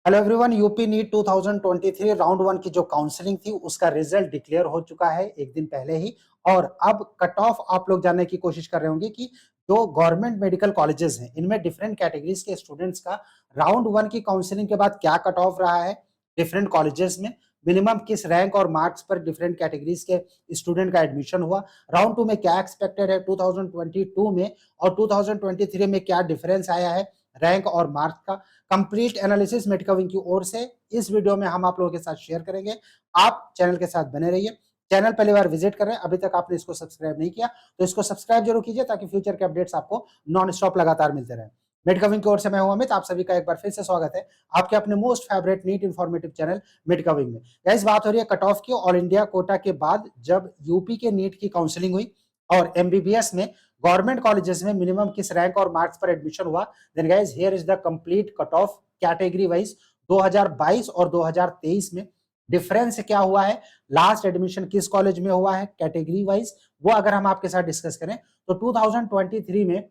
Hello everyone, UP NEET 2023 round one की जो counselling थी उसका रिजल्ट डिक्लेयर हो चुका है एक दिन पहले ही। और अब कट ऑफ आप लोग जानने की कोशिश कर रहे होंगे कि जो गवर्नमेंट मेडिकल कॉलेजेस हैं इनमें डिफरेंट कैटेगरीज के स्टूडेंट्स का राउंड वन की काउंसलिंग के बाद क्या कट ऑफ रहा है डिफरेंट कॉलेजेस में, मिनिमम किस रैंक और मार्क्स पर डिफरेंट कैटेगरीज के स्टूडेंट का एडमिशन हुआ, राउंड टू में क्या एक्सपेक्टेड है 2022 में और 2023 में क्या डिफरेंस आया है रैंक और मार्क्स का। कंप्लीट एनालिसिस मेडकविंग की ओर से इस वीडियो में हम आप लोगों के साथ शेयर करेंगे। आप चैनल के साथ बने रहिए। चैनल पहली बार विजिट कर रहे हैं, अभी तक आपने इसको सब्सक्राइब नहीं किया तो इसको सब्सक्राइब जरूर कीजिए ताकि फ्यूचर के अपडेट्स आपको नॉन स्टॉप लगातार मिलते रहे। मिडकविंग की ओर से मैं हूं अमित, आप सभी का एक बार फिर से स्वागत है आपके अपने most favourite NEET informative channel मिडकविंग में। गाइस, बात हो रही है कट ऑफ की। ऑल इंडिया कोटा के बाद जब यूपी के नीट की काउंसलिंग हुई और एमबीबीएस में गवर्नमेंट कॉलेजेस में मिनिमम किस रैंक और मार्क्स पर एडमिशन हुआ, then guys here is the complete cut off category wise 2022 और 2023 में डिफरेंस क्या हुआ है, लास्ट एडमिशन किस कॉलेज में हुआ है कैटेगरी वाइज, वो अगर हम आपके साथ डिस्कस करें तो 2023 में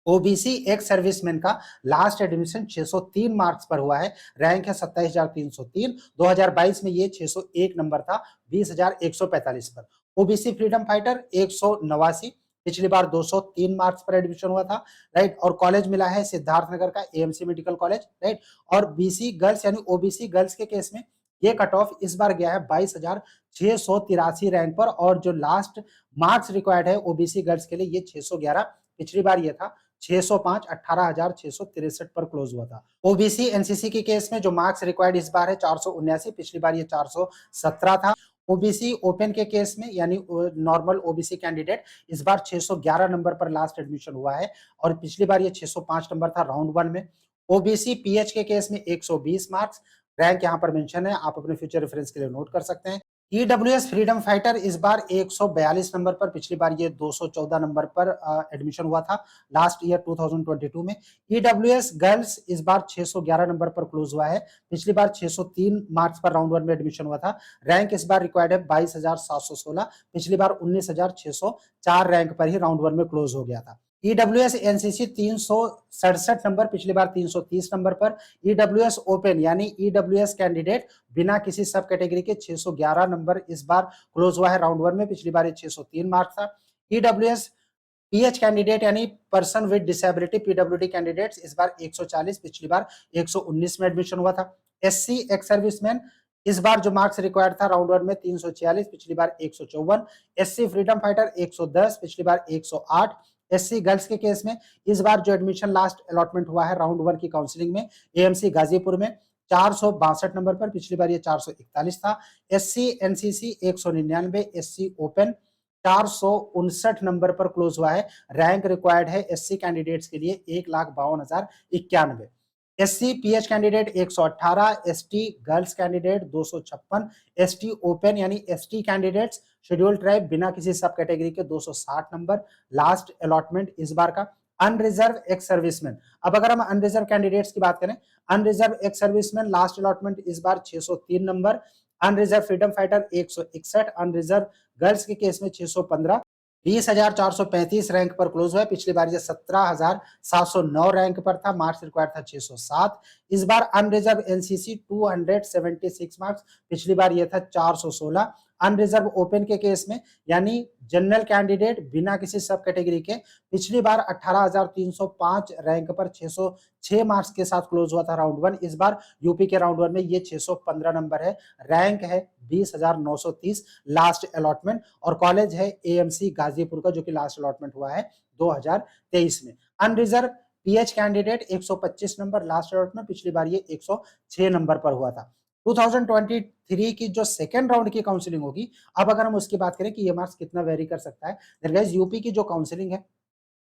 ओबीसी एक्स सर्विसमैन का लास्ट एडमिशन 603 मार्क्स पर हुआ है, रैंक है 27,303। 2022 में ये 601 नंबर था 20,145 पर। ओबीसी फ्रीडम फाइटर 189, पिछली बार 203 मार्क्स पर एडमिशन हुआ था, राइट। और कॉलेज मिला है सिद्धार्थनगर का एएमसी मेडिकल कॉलेज, राइट। और बीसी गर्ल्स यानी ओबीसी गर्ल्स के केस में ये कट ऑफ इस बार गया है 22,683 रैंक पर। और जो लास्ट मार्क्स रिक्वायर्ड है ओबीसी गर्ल्स के लिए ये 611, पिछली बार ये था 605, 18,663 पर क्लोज हुआ था। ओबीसी एनसीसी के केस में जो मार्क्स रिक्वायर्ड इस बार है 479, पिछली बार ये 417 था। ओबीसी ओपन के केस में यानी नॉर्मल ओबीसी कैंडिडेट इस बार 611 नंबर पर लास्ट एडमिशन हुआ है और पिछली बार ये 605 नंबर था राउंड वन में। ओबीसी पीएच के केस में 120 मार्क्स, रैंक यहां पर मेंशन है, आप अपने फ्यूचर रेफरेंस के लिए नोट कर सकते हैं। ईडब्ल्यूएस फ्रीडम फाइटर इस बार 142 नंबर पर, पिछली बार ये 214 नंबर पर एडमिशन हुआ था लास्ट ईयर 2022 में। ईडब्ल्यूएस गर्ल्स इस बार 611 नंबर पर क्लोज हुआ है, पिछली बार 603 मार्क्स पर राउंड वन में एडमिशन हुआ था, रैंक इस बार रिक्वायर्ड है 22,716, पिछली बार 19,604 रैंक पर ही राउंड वन में क्लोज हो गया था। ईडब्ल्यूएस एनसीसी 367 नंबर, पिछली बार 330 नंबर पर। ईडब्ल्यूएस ओपन यानी ईडब्ल्यूएस कैंडिडेट बिना किसी सब कैटेगरी के 611 नंबर इस बार क्लोज हुआ है राउंड वन में, पिछली बार 603 मार्क्स था। ईडब्ल्यूएस पीएच कैंडिडेट यानी person with disability PWD candidates इस बार 140, पिछली बार 119 में एडमिशन हुआ था। एससी एक्स सर्विसमैन इस बार जो मार्क्स रिक्वायर्ड था राउंड वन में 346, पिछली बार 154। एससी फ्रीडम फाइटर 110, पिछली बार 108। एससी गर्ल्स के केस में इस बार जो एडमिशन लास्ट अलॉटमेंट हुआ है राउंड वन की काउंसलिंग में एएमसी गाजीपुर में 462 नंबर पर, पिछली बार ये 441 था। SC NCC 199, SC open 459 number पर क्लोज हुआ है, रैंक रिक्वायर्ड है एससी कैंडिडेट्स के लिए 1,52,091। SC pH candidate 118, ST girls candidate 256, ST open यानी एसटी कैंडिडेट्स शेड्यूल्ड ट्राइब बिना किसी सब कैटेगरी के 260 नंबर लास्ट अलॉटमेंट इस बार का। अनरिजर्व एक्स सर्विसमैन, अब अगर हम अनरिजर्व कैंडिडेट्स की बात करें, unreserved ex serviceman last allotment इस बार 603 number. Unreserved freedom fighter 161, unreserved girls के केस में 615, 20,435 रैंक पर क्लोज हुआ है, पिछली बार ये 17,709 रैंक पर था, मार्क्स रिक्वायर्ड था 607। इस बार अनरिजर्व एनसीसी 276 मार्क्स, पिछली बार ये था 416। अनरिजर्व ओपन के केस में यानी जनरल कैंडिडेट बिना किसी सब कैटेगरी के, पिछली बार 18,305 रैंक पर 606 मार्क्स के साथ क्लोज हुआ था राउंड वन, इस बार यूपी के राउंड वन में ये 615 नंबर है, रैंक है 20,930 लास्ट अलॉटमेंट। और कॉलेज है एएमसी गाजीपुर का जो कि लास्ट अलॉटमेंट हुआ है 2023 में। Unreserved PH candidate 125 number last allotment, पिछली बार ये 106 नंबर पर हुआ था। 2023 की जो सेकेंड राउंड की काउंसलिंग होगी, अब अगर हम उसकी बात करें कि ये मार्क्स कितना वेरी कर सकता है, गाइस यूपी की जो काउंसलिंग है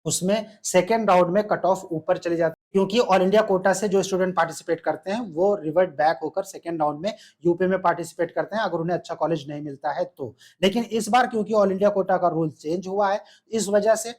उसमें सेकेंड राउंड में कट ऑफ ऊपर चले जाते हैं, क्योंकि ऑल इंडिया कोटा से जो स्टूडेंट पार्टिसिपेट करते हैं वो रिवर्ट बैक होकर सेकेंड राउंड में यूपी में पार्टिसिपेट करते हैं अगर उन्हें अच्छा कॉलेज नहीं मिलता है तो। लेकिन इस बार क्योंकि ऑल इंडिया कोटा का रूल चेंज हुआ है, इस वजह से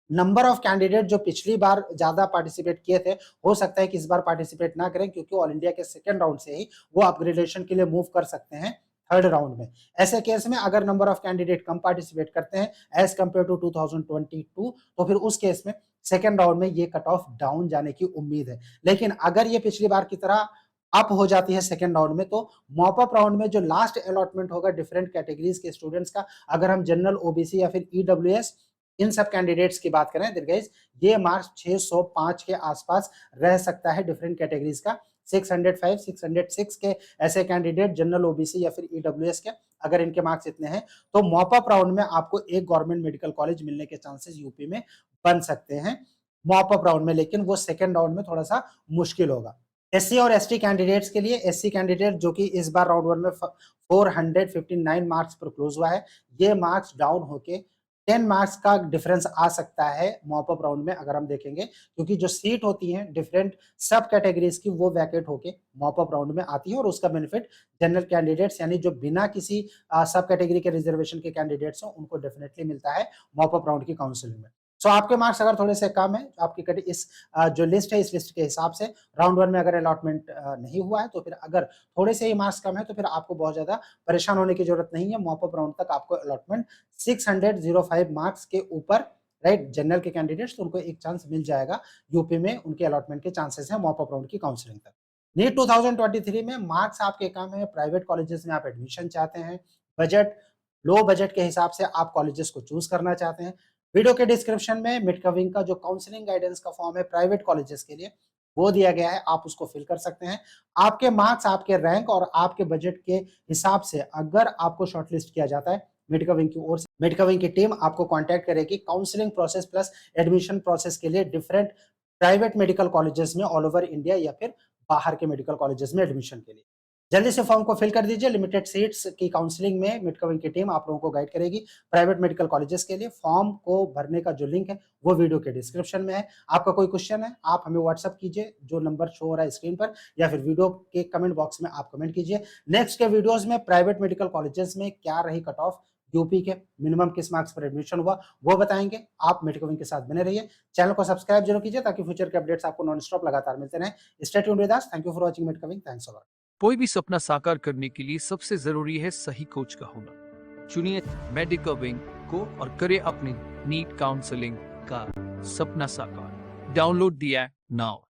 नंबर ऑफ कैंडिडेट जो पिछली बार ज्यादा पार्टिसिपेट किए थे, हो सकता है कि इस बार पार्टिसिपेट ना करें, क्योंकि ऑल इंडिया के सेकेंड राउंड से ही वो अपग्रेडेशन के लिए मूव कर सकते हैं थर्ड राउंड में। ऐसे केस में अगर number of candidate come participate करते हैं एज कंपेयर टू 2022, तो फिर उस केस में सेकेंड राउंड में ये कट ऑफ डाउन जाने की उम्मीद है। लेकिन अगर ये पिछली बार की तरह अप हो जाती है सेकंड राउंड में, तो मॉप अप राउंड में जो लास्ट अलॉटमेंट होगा डिफरेंट कैटेगरीज के स्टूडेंट्स का, अगर हम जनरल, ओबीसी या फिर ईडब्ल्यूएस इन सब कैंडिडेट्स की बात करें गाइस, ये मार्क्स 605 के आसपास रह सकता है डिफरेंट कैटेगरीज का। 605, 606 के ऐसे कैंडिडेट जनरल, ओबीसी या फिर ईडब्ल्यूएस के, अगर इनके मार्क्स इतने हैं तो मॉप अप राउंड में आपको एक गवर्नमेंट मेडिकल कॉलेज मिलने के चांसेस यूपी में बन सकते हैं मॉप अप राउंड में, लेकिन वो सेकंड राउंड में थोड़ा सा मुश्किल होगा। एससी और एसटी कैंडिडेट्स के लिए, एससी कैंडिडेट जो कि इस बार राउंड वन में 459 मार्क्स पर क्लोज हुआ है, ये मार्क्स डाउन होके 10 मार्क्स का डिफरेंस आ सकता है मॉप अप राउंड में अगर हम देखेंगे, क्योंकि जो सीट होती हैं डिफरेंट सब कैटेगरीज की वो वैकेट होके मॉप अप राउंड में आती है, और उसका बेनिफिट जनरल कैंडिडेट्स यानी जो बिना किसी सब कैटेगरी के रिजर्वेशन के कैंडिडेट्स हैं उनको डेफिनेटली मिलता है मॉप अप राउंड की काउंसलिंग में। सो आपके मार्क्स अगर थोड़े से कम है, आपकी इस जो लिस्ट है इस लिस्ट के हिसाब से राउंड वन में अगर अलॉटमेंट नहीं हुआ है, तो फिर अगर थोड़े से ही मार्क्स कम है तो फिर आपको बहुत ज्यादा परेशान होने की जरूरत नहीं है। मॉप अप राउंड तक आपको अलॉटमेंट 605 मार्क्स के ऊपर, राइट, जनरल के कैंडिडेट्स तो उनको एक चांस मिल जाएगा यूपी में, उनके अलॉटमेंट के चांसेस हैं मॉप अप राउंड की काउंसलिंग तक। नीट 2023 में मार्क्स आपके कम है, प्राइवेट कॉलेजेस में आप एडमिशन चाहते हैं, बजट लो बजट के हिसाब से आप कॉलेजेस को चूज करना चाहते हैं, वीडियो के डिस्क्रिप्शन में मिडकविंग का जो काउंसलिंग गाइडेंस का फॉर्म है प्राइवेट कॉलेजेस के लिए वो दिया गया है, आप उसको फिल कर सकते हैं। आपके मार्क्स, आपके रैंक और आपके बजट के हिसाब से अगर आपको शॉर्टलिस्ट किया जाता है, मिडकविंग की ओर से मिडकविंग की टीम आपको कांटेक्ट करेगी counselling process plus admission process के लिए डिफरेंट प्राइवेट मेडिकल कॉलेजेस में ऑल ओवर इंडिया या फिर बाहर के मेडिकल कॉलेजेस में एडमिशन के लिए। जल्दी से फॉर्म को फिल कर दीजिए। लिमिटेड सीट्स की काउंसलिंग में मिडकविंग की टीम आप लोगों को गाइड करेगी प्राइवेट मेडिकल कॉलेजेस के लिए। फॉर्म को भरने का जो लिंक है वो वीडियो के डिस्क्रिप्शन में है। आपका कोई क्वेश्चन है आप हमें व्हाट्सएप कीजिए, जो नंबर शो हो रहा है स्क्रीन पर, या फिर वीडियो के कमेंट बॉक्स में आप कमेंट कीजिए। नेक्स्ट के वीडियोस में प्राइवेट मेडिकल कॉलेजेस में क्या रही कट ऑफ, यूपी के मिनिमम किस मार्क्स पर एडमिशन हुआ वो बताएंगे। आप मिडकविंग के साथ बने रहिए, चैनल को सब्सक्राइब जरूर कीजिए ताकि फ्यूचर के अपडेट्स आपको नॉन स्टॉप लगातार मिलते रहें। Stay tuned with us. Thank you for watching मिडकविंग। Thanks a lot. कोई भी सपना साकार करने के लिए सबसे जरूरी है सही कोच का होना। चुनिए मेडिकविंग को और करें अपने नीट काउंसलिंग का सपना साकार। Download the app now.